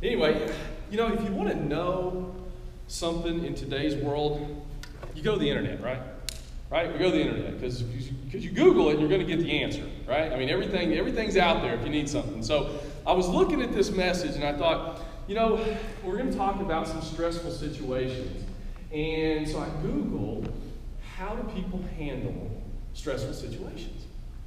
Anyway, you know, if you want to know something in today's world, you go to the internet, right? Right? We go to the internet because you Google it, you're going to get the answer, right? I mean, everything's out there if you need something. So I was looking at this message and I thought, you know, we're going to talk about some stressful situations. And so I Googled, how do people handle stressful situations,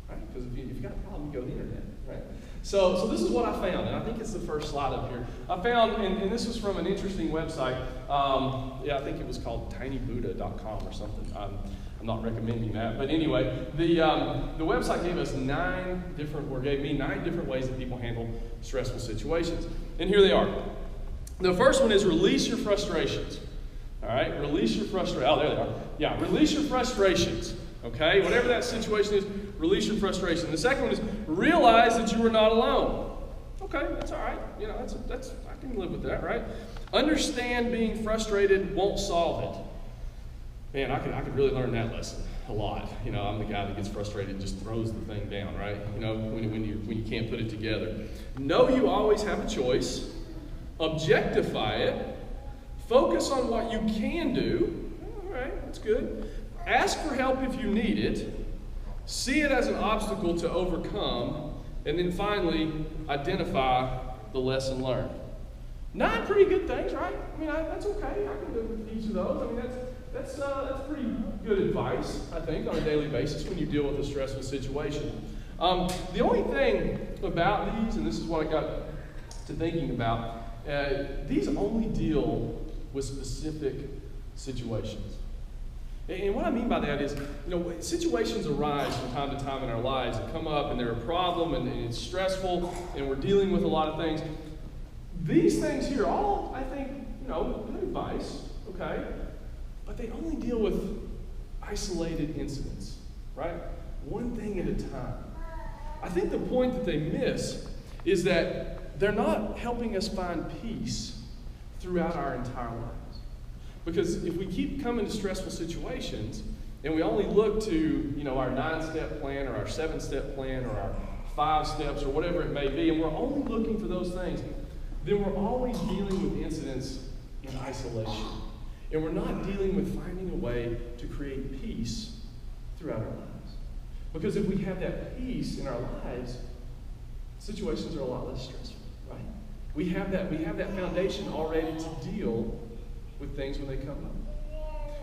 right? Because if you've got a problem, you go to the internet, right? So this is what I found, and I think it's the first slide up here. I found, and this was from an interesting website. I think it was called tinybuddha.com or something. I'm not recommending that, but anyway, the website gave me 9 different ways that people handle stressful situations. And here they are. The first one is release your frustrations. All right, release your frustrations. Oh, there they are. Yeah, release your frustrations. Okay, whatever that situation is, release your frustration. The second one is realize that you are not alone. Okay, that's all right. You know, that's I can live with that, right? Understand being frustrated won't solve it. Man, I could really learn that lesson a lot. You know, I'm the guy that gets frustrated and just throws the thing down, right? You know, when you can't put it together. Know you always have a choice. Objectify it. Focus on what you can do. All right, that's good. Ask for help if you need it. See it as an obstacle to overcome. And then finally, identify the lesson learned. 9 pretty good things, right? I mean, that's okay. I can live with each of those. I mean, that's pretty good advice, I think, on a daily basis when you deal with a stressful situation. The only thing about these, and this is what I got to thinking about, these only deal with specific situations. And what I mean by that is, you know, situations arise from time to time in our lives that come up and they're a problem and it's stressful and we're dealing with a lot of things. These things here, all, I think, you know, good advice, okay? But they only deal with isolated incidents, right? One thing at a time. I think the point that they miss is that they're not helping us find peace throughout our entire lives. Because if we keep coming to stressful situations and we only look to, you know, our 9-step plan or our 7-step plan or our 5 steps or whatever it may be, and we're only looking for those things, then we're always dealing with incidents in isolation. And we're not dealing with finding a way to create peace throughout our lives. Because if we have that peace in our lives, situations are a lot less stressful, right? We have that foundation already to deal with things when they come up.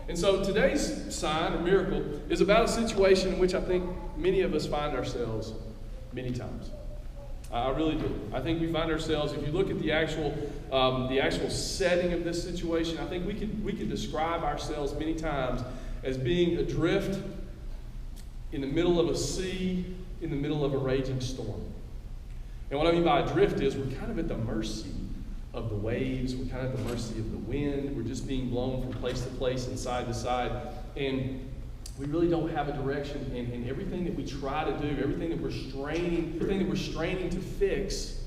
And so today's sign or miracle is about a situation in which I think many of us find ourselves many times. I really do. I think we find ourselves, if you look at the actual setting of this situation, I think we could describe ourselves many times as being adrift in the middle of a sea, in the middle of a raging storm. And what I mean by adrift is we're kind of at the mercy of the waves, we're kind of at the mercy of the wind, we're just being blown from place to place and side to side, and we really don't have a direction, and everything that we try to do, everything that we're straining to fix,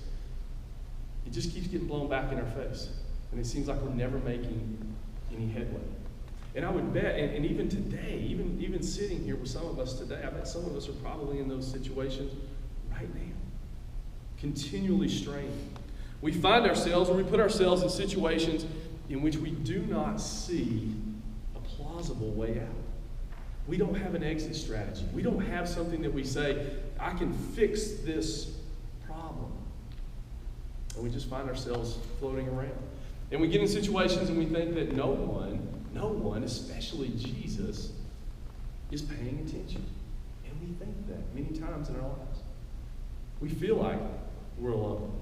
it just keeps getting blown back in our face. And it seems like we're never making any headway. And I would bet, and even today, even sitting here with some of us today, I bet some of us are probably in those situations right now. Continually straining. We find ourselves, or we put ourselves in situations in which we do not see a plausible way out. We don't have an exit strategy. We don't have something that we say, I can fix this problem. And we just find ourselves floating around. And we get in situations and we think that no one, especially Jesus, is paying attention. And we think that many times in our lives. We feel like we're alone.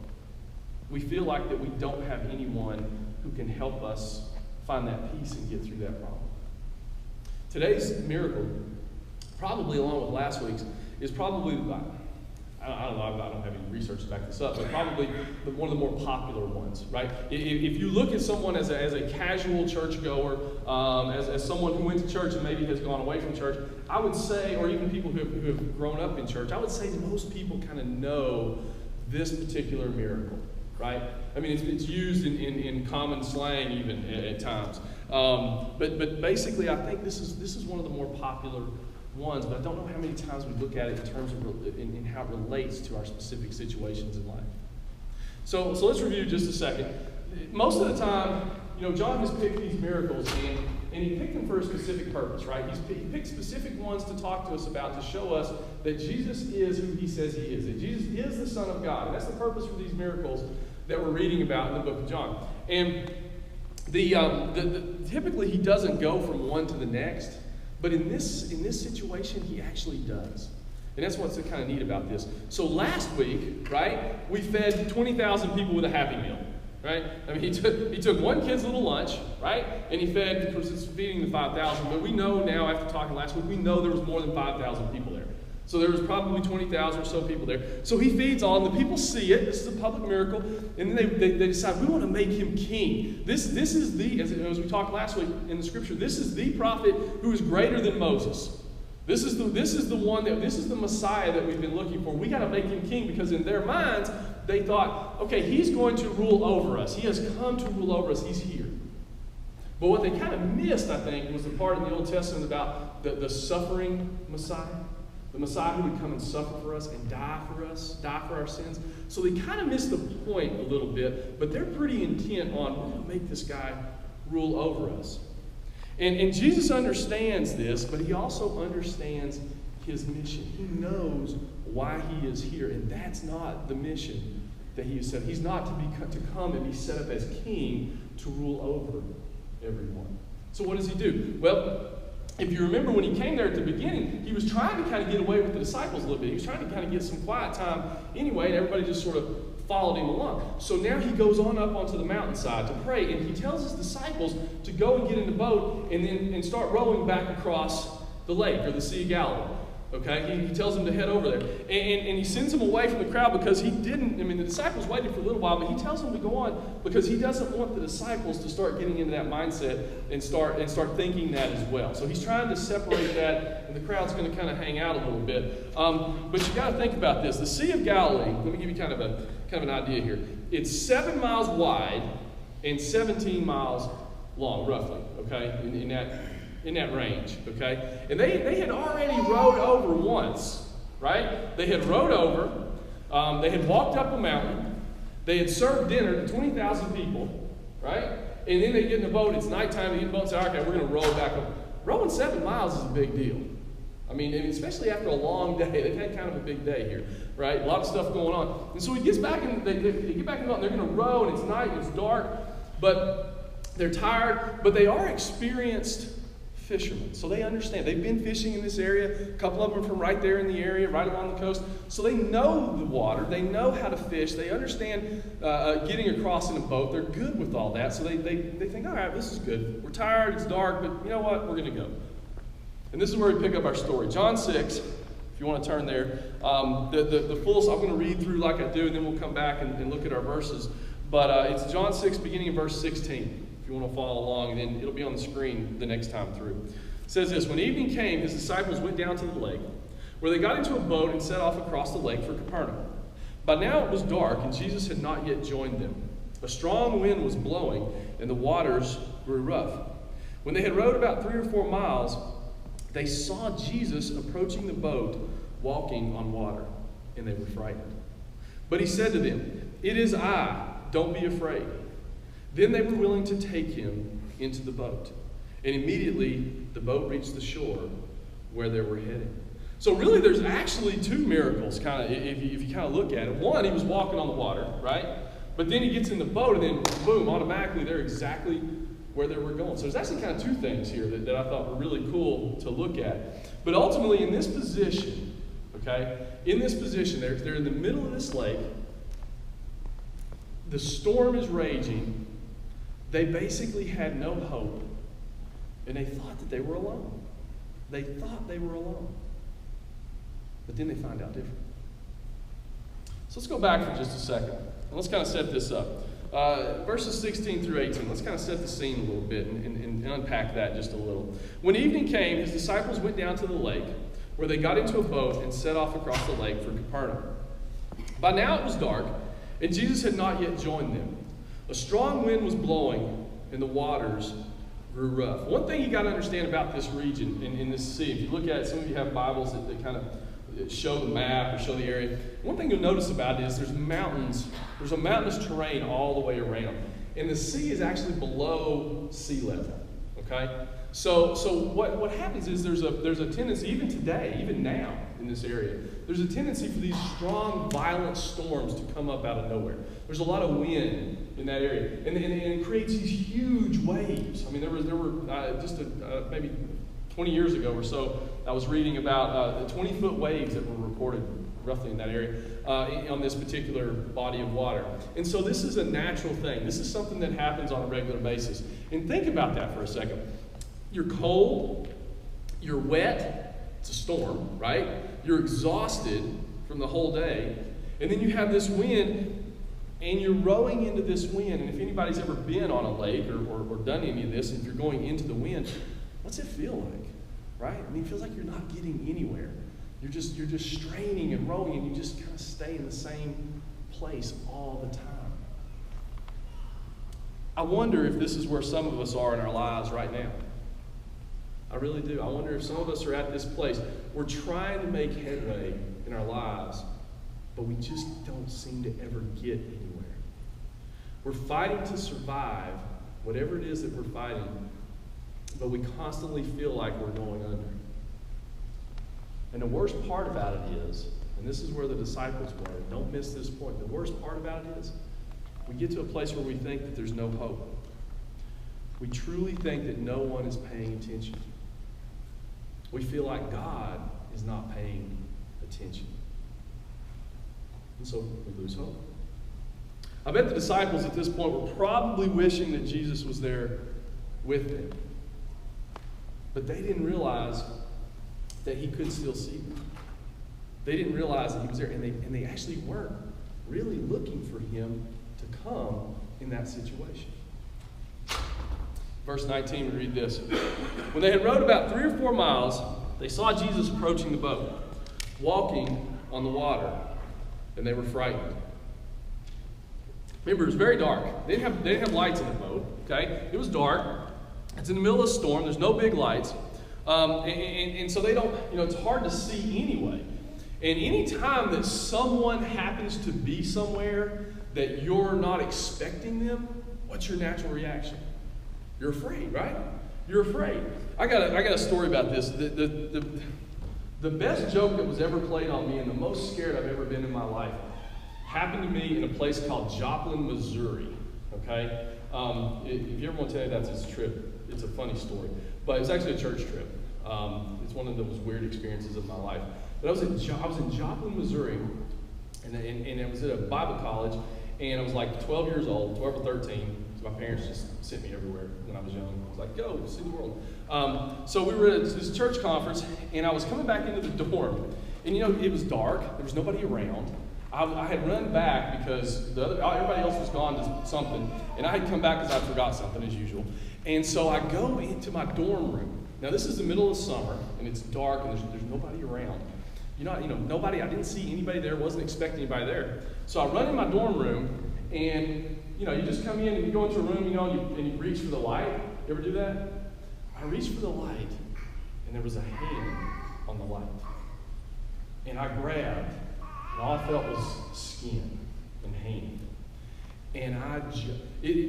We feel like that we don't have anyone who can help us find that peace and get through that problem. Today's miracle, probably along with last week's, is probably, I don't know, I don't have any research to back this up, but probably one of the more popular ones, right? If you look at someone as a casual churchgoer, as someone who went to church and maybe has gone away from church, I would say, or even people who have grown up in church, I would say most people kind of know this particular miracle, right? I mean, it's used in common slang even at times. But basically, I think this is one of the more popular ones, but I don't know how many times we look at it in terms of in how it relates to our specific situations in life. So let's review just a second. Most of the time, John has picked these miracles and he picked them for a specific purpose, right? He picked specific ones to talk to us about, to show us that Jesus is who he says he is, that Jesus is the Son of God. And that's the purpose for these miracles that we're reading about in the book of John. And typically he doesn't go from one to the next, but in this situation he actually does. And that's what's kind of neat about this. So last week, right, we fed 20,000 people with a Happy Meal, right? I mean, he took one kid's little lunch, right, and he fed, of course, it's feeding the 5,000. But we know now, after talking last week, we know there was more than 5,000 people there. So there was probably 20,000 or so people there. So he feeds on. The people see it. This is a public miracle, and then they decide we want to make him king. This is the, as we talked last week in the scripture, this is the prophet who is greater than Moses. This is the one this is the Messiah that we've been looking for. We got to make him king, because in their minds they thought, okay, he's going to rule over us. He has come to rule over us. He's here. But what they kind of missed, I think, was the part in the Old Testament about the suffering Messiah. The Messiah who would come and suffer for us and die for us, die for our sins. So they kind of missed the point a little bit, but they're pretty intent on, we're going to make this guy rule over us. And Jesus understands this, but he also understands his mission. He knows why he is here, and that's not the mission that he has set. He's not to come and be set up as king to rule over everyone. So what does he do? Well, if you remember when he came there at the beginning, he was trying to kind of get away with the disciples a little bit. He was trying to kind of get some quiet time anyway, and everybody just sort of followed him along. So now he goes on up onto the mountainside to pray, and he tells his disciples to go and get in the boat and start rowing back across the lake, or the Sea of Galilee. Okay, he tells them to head over there. And he sends them away from the crowd because he didn't, the disciples waited for a little while, but he tells them to go on because he doesn't want the disciples to start getting into that mindset and start thinking that as well. So he's trying to separate that, and the crowd's going to kind of hang out a little bit. But you got to think about this. The Sea of Galilee, let me give you kind of an idea here. It's 7 miles wide and 17 miles long, roughly, okay, in that range, okay? And they had already rowed over once, right? They had rowed over, they had walked up a mountain, they had served dinner to 20,000 people, right? And then they get in the boat, it's nighttime, they get in the boat and say, okay, we're going to row back up. Rowing 7 miles is a big deal. And especially after a long day. They've had kind of a big day here, right? A lot of stuff going on. And so he gets back in, they get back in the boat, and they're going to row, and it's night, and it's dark, but they're tired, but they are experienced fishermen. So they understand. They've been fishing in this area. A couple of them from right there in the area, right along the coast. So they know the water. They know how to fish. They understand getting across in a boat. They're good with all that. So they think, all right, this is good. We're tired. It's dark, but you know what? We're going to go. And this is where we pick up our story. John 6, if you want to turn there. The full, I'm going to read through like I do, and then we'll come back and look at our verses. But it's John 6, beginning in verse 16. If you want to follow along, and then it'll be on the screen the next time through. It says this: when evening came, his disciples went down to the lake, where they got into a boat and set off across the lake for Capernaum. By now it was dark, and Jesus had not yet joined them. A strong wind was blowing, and the waters grew rough. When they had rowed about 3 or 4 miles, they saw Jesus approaching the boat, walking on water, and they were frightened. But he said to them, "It is I, don't be afraid." Then they were willing to take him into the boat. And immediately the boat reached the shore where they were heading. So really there's actually 2 miracles, kind of, if you kind of look at it. One, he was walking on the water, right? But then he gets in the boat, and then boom, automatically they're exactly where they were going. So there's actually kind of 2 things here that I thought were really cool to look at. But ultimately in this position, okay, they're in the middle of this lake. The storm is raging. They basically had no hope, and they thought that they were alone. They thought they were alone. But then they find out different. So let's go back for just a second, and let's kind of set this up. Verses 16 through 18, let's kind of set the scene a little bit and unpack that just a little. When evening came, his disciples went down to the lake, where they got into a boat and set off across the lake for Capernaum. By now it was dark, and Jesus had not yet joined them. A strong wind was blowing, and the waters grew rough. One thing you got to understand about this region in this sea, if you look at it, some of you have Bibles that kind of show the map or show the area. One thing you'll notice about it is there's mountains. There's a mountainous terrain all the way around. And the sea is actually below sea level, okay? So what happens is there's a tendency, even today, even now in this area, there's a tendency for these strong, violent storms to come up out of nowhere. There's a lot of wind in that area, and it creates these huge waves. I mean, there were just maybe 20 years ago or so, I was reading about 20-foot waves that were reported roughly in that area on this particular body of water. And so this is a natural thing. This is something that happens on a regular basis. And think about that for a second. You're cold, you're wet, it's a storm, right? You're exhausted from the whole day, and then you have this wind, and you're rowing into this wind. And if anybody's ever been on a lake or done any of this, if you're going into the wind, what's it feel like, right? I mean, it feels like you're not getting anywhere. You're just straining and rowing, and you just kind of stay in the same place all the time. I wonder if this is where some of us are in our lives right now. I really do. I wonder if some of us are at this place. We're trying to make headway in our lives, but we just don't seem to ever get anywhere. We're fighting to survive, whatever it is that we're fighting, but we constantly feel like we're going under. And the worst part about it is, and this is where the disciples were, and don't miss this point, the worst part about it is, we get to a place where we think that there's no hope. We truly think that no one is paying attention. We feel like God is not paying attention. And so we lose hope. I bet the disciples at this point were probably wishing that Jesus was there with them. But they didn't realize that he could still see them. They didn't realize that he was there, and they actually weren't really looking for him to come in that situation. Verse 19, we read this. When they had rowed about 3 or 4 miles, they saw Jesus approaching the boat, walking on the water, and they were frightened. Remember, it was very dark. They didn't have lights in the boat, okay? It was dark. It's in the middle of a storm. There's no big lights. And so they don't, it's hard to see anyway. And any time that someone happens to be somewhere that you're not expecting them, what's your natural reaction? You're afraid, right? You're afraid. I got a story about this. The best joke that was ever played on me and the most scared I've ever been in my life happened to me in a place called Joplin, Missouri. Okay? If you ever want to tell you that's a trip, it's a funny story. But it was actually a church trip. It's one of those weird experiences of my life. But I was in Joplin, Missouri, and I was at a Bible college, and I was like 12 years old, 12 or 13. So my parents just sent me everywhere when I was young. I was like, go, see the world. So we were at this church conference, and I was coming back into the dorm. And it was dark. There was nobody around. I had run back because everybody else was gone to something, and I had come back because I forgot something as usual. And so I go into my dorm room. Now this is the middle of summer, and it's dark, and there's nobody around. Nobody. I didn't see anybody there. Wasn't expecting anybody there. So I run in my dorm room, and you just come in and you go into a room, and you reach for the light. You ever do that? I reached for the light, and there was a hand on the light. And I grabbed, and all I felt was skin and hand. And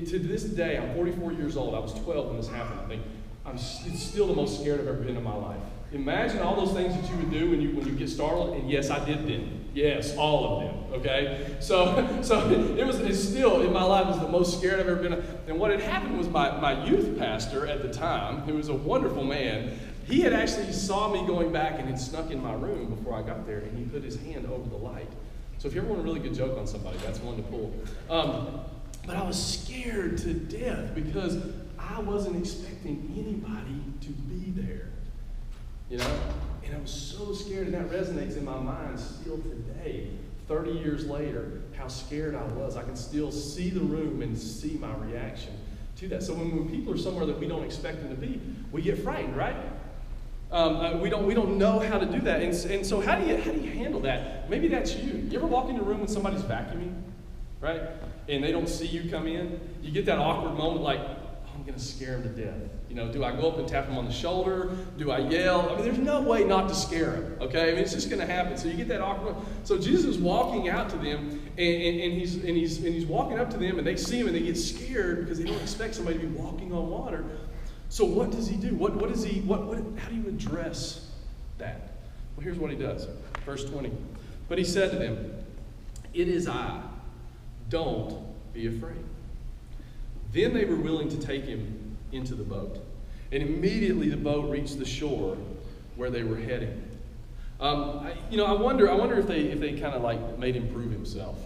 to this day, I'm 44 years old. I was 12 when this happened, I think. It's still the most scared I've ever been in my life. Imagine all those things that you would do when you get startled, and yes, I did them. Yes, all of them, okay? So it's still, in my life, was the most scared I've ever been. And what had happened was my youth pastor at the time, who was a wonderful man, he had actually saw me going back and had snuck in my room before I got there, and he put his hand over the light. So if you ever want a really good joke on somebody, that's one to pull. But I was scared to death because I wasn't expecting anybody to be there. And I was so scared, and that resonates in my mind still today, 30 years later, how scared I was. I can still see the room and see my reaction to that. So when people are somewhere that we don't expect them to be, we get frightened, right? We don't know how to do that. And so how do you handle that? Maybe that's you. You ever walk into a room when somebody's vacuuming, right? And they don't see you come in? You get that awkward moment like, oh I'm going to scare him to death. You know, do I go up and tap him on the shoulder? Do I yell? I mean, there's no way not to scare him, okay? I mean, it's just going to happen. So you get that awkward. So Jesus is walking out to them, and he's walking up to them, and they see him, and they get scared because they don't expect somebody to be walking on water. So what does he do? How do you address that? Well, here's what he does. Verse 20. But he said to them, "It is I. Don't be afraid." Then they were willing to take him into the boat. And immediately the boat reached the shore where they were heading. I wonder if they kind of like made him prove himself.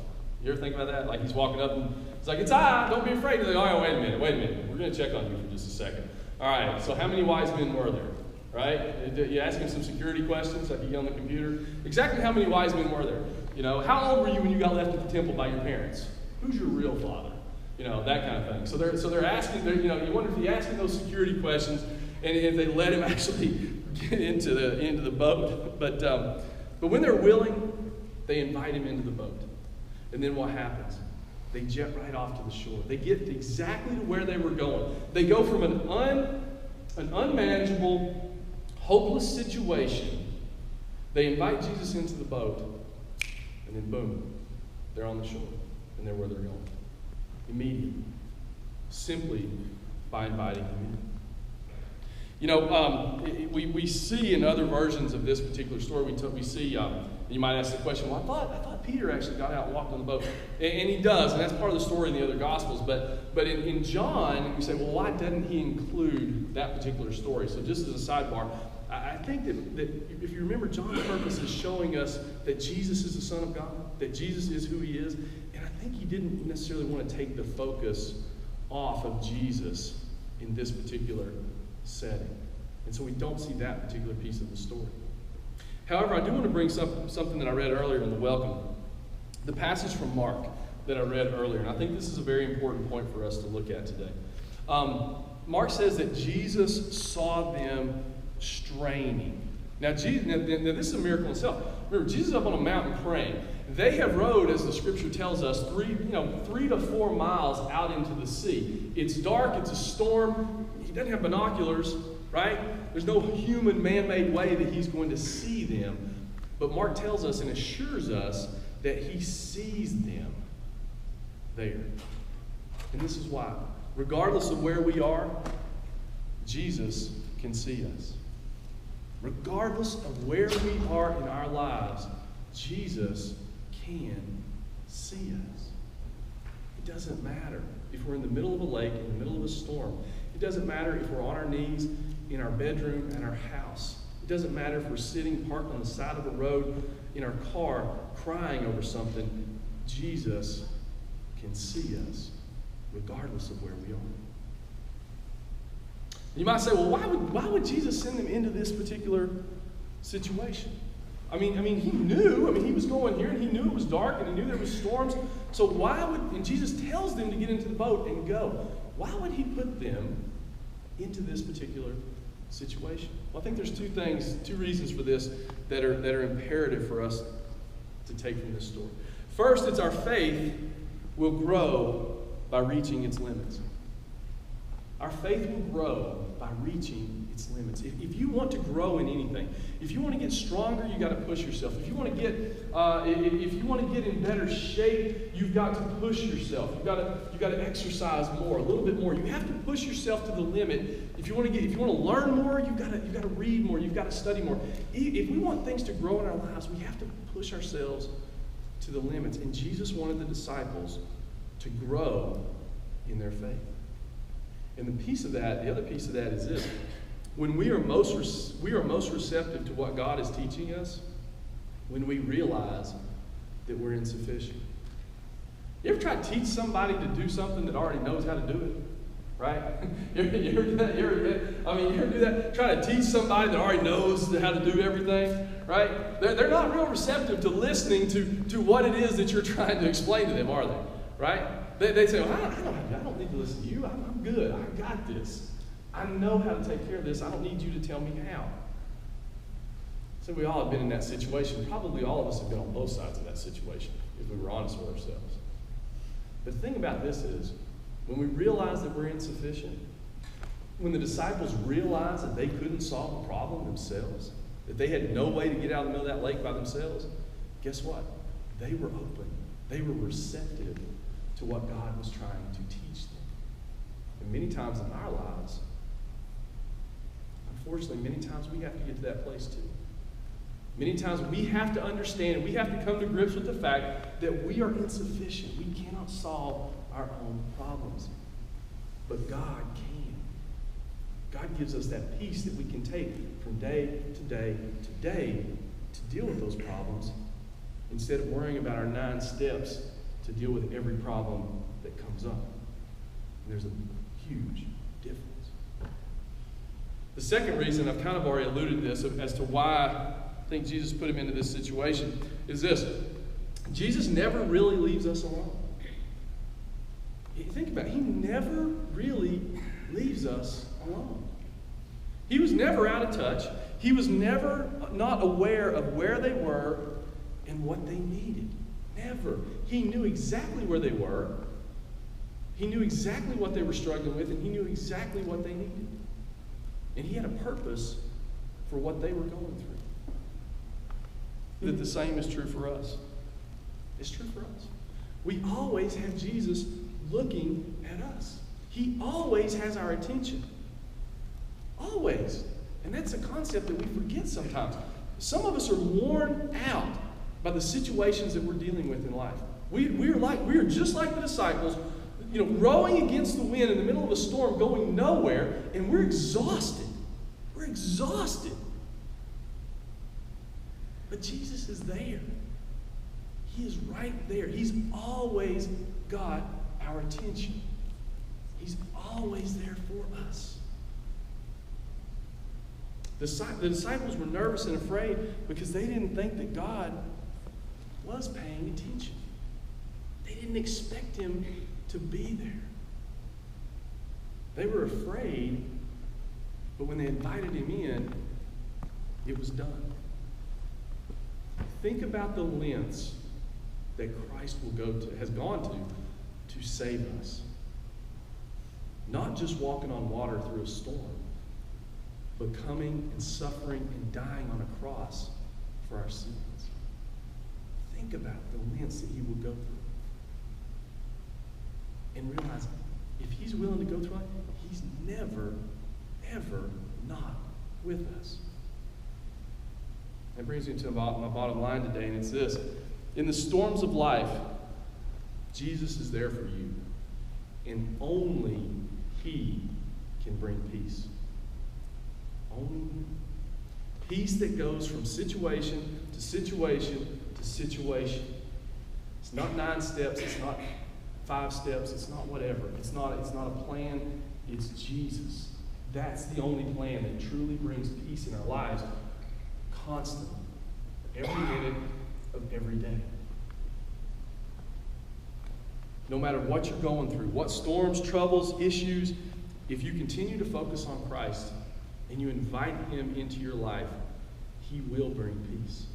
You ever think about that? Like he's walking up and it's like, "It's I, don't be afraid." They're like, "Oh, wait a minute. We're going to check on you for just a second. All right, so how many wise men were there?" Right? You ask him some security questions like you get on the computer. Exactly how many wise men were there? You know, how old were you when you got left at the temple by your parents? Who's your real father? You know, that kind of thing. So they're asking, you wonder if he asking those security questions and if they let him actually get into the boat. But when they're willing, they invite him into the boat. And then what happens? They jet right off to the shore. They get exactly to where they were going. They go from an unmanageable, hopeless situation. They invite Jesus into the boat, and then boom, they're on the shore, and they're where they're going. Immediately, simply by inviting him in. You know, we see in other versions of this particular story, we see, you might ask the question, well, I thought Peter actually got out and walked on the boat. And he does, and that's part of the story in the other Gospels. But in John, we say, well, why doesn't he include that particular story? So just as a sidebar, I think that if you remember, John's purpose is showing us that Jesus is the Son of God, that Jesus is who he is. And I think he didn't necessarily want to take the focus off of Jesus in this particular setting. And so we don't see that particular piece of the story. However, I do want to bring something that I read earlier in the welcome. The passage from Mark that I read earlier. And I think this is a very important point for us to look at today. Mark says that Jesus saw them straining. Now, this is a miracle in itself. Remember, Jesus is up on a mountain praying. They have rowed, as the scripture tells us, 3 to 4 miles out into the sea. It's dark, it's a storm. He doesn't have binoculars, right? There's no human man-made way that he's going to see them. But Mark tells us and assures us that he sees them there. And this is why. Regardless of where we are, Jesus can see us. Regardless of where we are in our lives, Jesus can see us. It doesn't matter if we're in the middle of a lake, in the middle of a storm. It doesn't matter if we're on our knees in our bedroom at our house. It doesn't matter if we're sitting parked on the side of a road in our car crying over something. Jesus can see us regardless of where we are. You might say, well, why would Jesus send them into this particular situation? I mean, he knew. I mean, he was going here, and he knew it was dark, and he knew there was storms. So and Jesus tells them to get into the boat and go. Why would he put them into this particular situation? Well, I think there's two reasons for this that are imperative for us to take from this story. First, it's our faith will grow by reaching its limits. Our faith will grow by reaching its limits. If you want to grow in anything, if you want to get stronger, you got to push yourself. If you want to get in better shape, you've got to push yourself. You got to exercise more, a little bit more. You have to push yourself to the limit. If you want to learn more, you've got to read more. You've got to study more. If we want things to grow in our lives, we have to push ourselves to the limits. And Jesus wanted the disciples to grow in their faith. And the other piece of that is this. When we are most receptive to what God is teaching us, when we realize that we're insufficient. You ever try to teach somebody to do something that already knows how to do it? Right? You ever do that? You ever do that? Try to teach somebody that already knows how to do everything? Right? They're not real receptive to listening to what it is that you're trying to explain to them, are they? Right? They say, well, I don't need to listen to you. I'm good. I got this. I know how to take care of this. I don't need you to tell me how. So we all have been in that situation. Probably all of us have been on both sides of that situation, if we were honest with ourselves. But the thing about this is, when we realize that we're insufficient, when the disciples realized that they couldn't solve the problem themselves, that they had no way to get out of the middle of that lake by themselves, guess what? They were open. They were receptive to what God was trying to teach them. And many times in our lives, unfortunately, many times we have to get to that place too. Many times we have to understand, we have to come to grips with the fact that we are insufficient. We cannot solve our own problems. But God can. God gives us that peace that we can take from day to day to day to deal with those problems instead of worrying about our 9 steps to deal with every problem that comes up. And there's a huge difference. The second reason, I've kind of already alluded to this, as to why I think Jesus put him into this situation, is this. Jesus never really leaves us alone. Think about it. He never really leaves us alone. He was never out of touch. He was never not aware of where they were and what they needed. Never. He knew exactly where they were. He knew exactly what they were struggling with, and he knew exactly what they needed. And he had a purpose for what they were going through. That the same is true for us. It's true for us. We always have Jesus looking at us. He always has our attention. Always. And that's a concept that we forget sometimes. Some of us are worn out by the situations that we're dealing with in life. We are just like the disciples, rowing against the wind in the middle of a storm, going nowhere, and we're exhausted. We're exhausted. But Jesus is there. He is right there. He's always got our attention. He's always there for us. The disciples were nervous and afraid because they didn't think that God was paying attention. They didn't expect him to be there. They were afraid, but when they invited him in, it was done. Think about the lengths that Christ has gone to save us. Not just walking on water through a storm, but coming and suffering and dying on a cross for our sins. Think about the lengths that he will go through. And realize, if he's willing to go through it, he's never, ever not with us. That brings me to my bottom line today, and it's this. In the storms of life, Jesus is there for you. And only he can bring peace. Only him. Peace that goes from situation to situation to situation. It's not 9 steps. It's not 5 steps. It's not whatever. It's not a plan. It's Jesus. That's the only plan that truly brings peace in our lives constantly, every minute of every day. No matter what you're going through, what storms, troubles, issues, if you continue to focus on Christ and you invite him into your life, he will bring peace.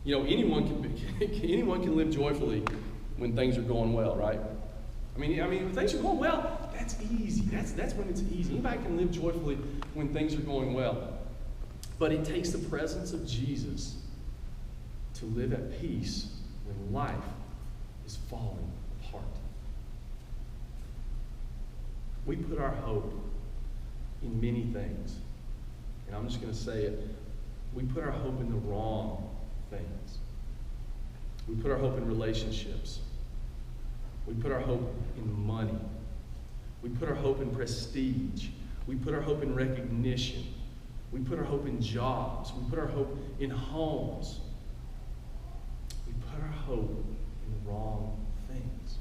Anyone can live joyfully when things are going well, right? I mean, when things are going well, that's easy. That's when it's easy. Anybody can live joyfully when things are going well. But it takes the presence of Jesus to live at peace when life is falling apart. We put our hope in many things. And I'm just going to say it. We put our hope in the wrong things. We put our hope in relationships. We put our hope in money. We put our hope in prestige. We put our hope in recognition. We put our hope in jobs. We put our hope in homes. We put our hope in the wrong things.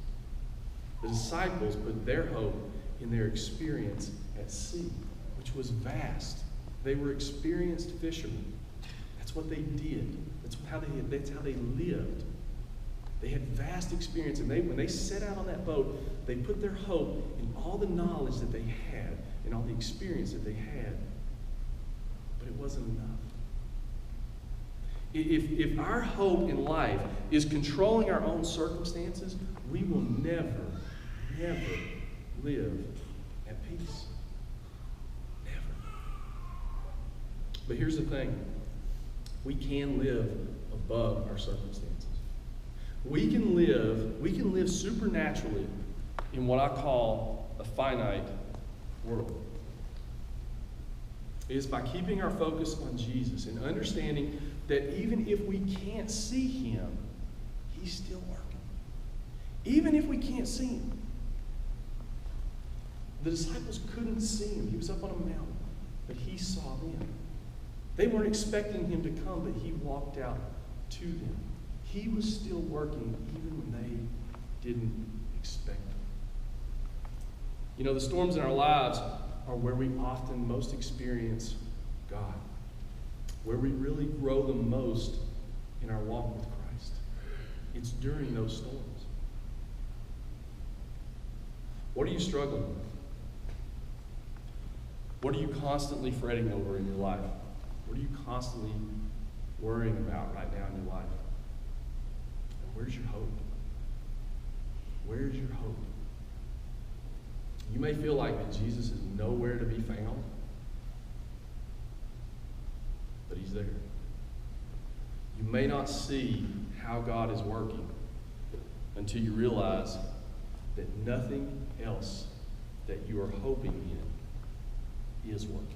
The disciples put their hope in their experience at sea, which was vast. They were experienced fishermen. That's what they did. That's how they lived. They had vast experience, and when they set out on that boat, they put their hope in all the knowledge that they had and all the experience that they had. But it wasn't enough. If our hope in life is controlling our own circumstances, we will never, never live peace. Never. But here's the thing. We can live above our circumstances. We can live supernaturally in what I call a finite world. It is by keeping our focus on Jesus and understanding that even if we can't see him, he's still working. Even if we can't see him. The disciples couldn't see him. He was up on a mountain, but he saw them. They weren't expecting him to come, but he walked out to them. He was still working even when they didn't expect him. You know, the storms in our lives are where we often most experience God, where we really grow the most in our walk with Christ. It's during those storms. What are you struggling with? What are you constantly fretting over in your life? What are you constantly worrying about right now in your life? And where's your hope? Where's your hope? You may feel like that Jesus is nowhere to be found, but he's there. You may not see how God is working until you realize that nothing else that you are hoping in is working.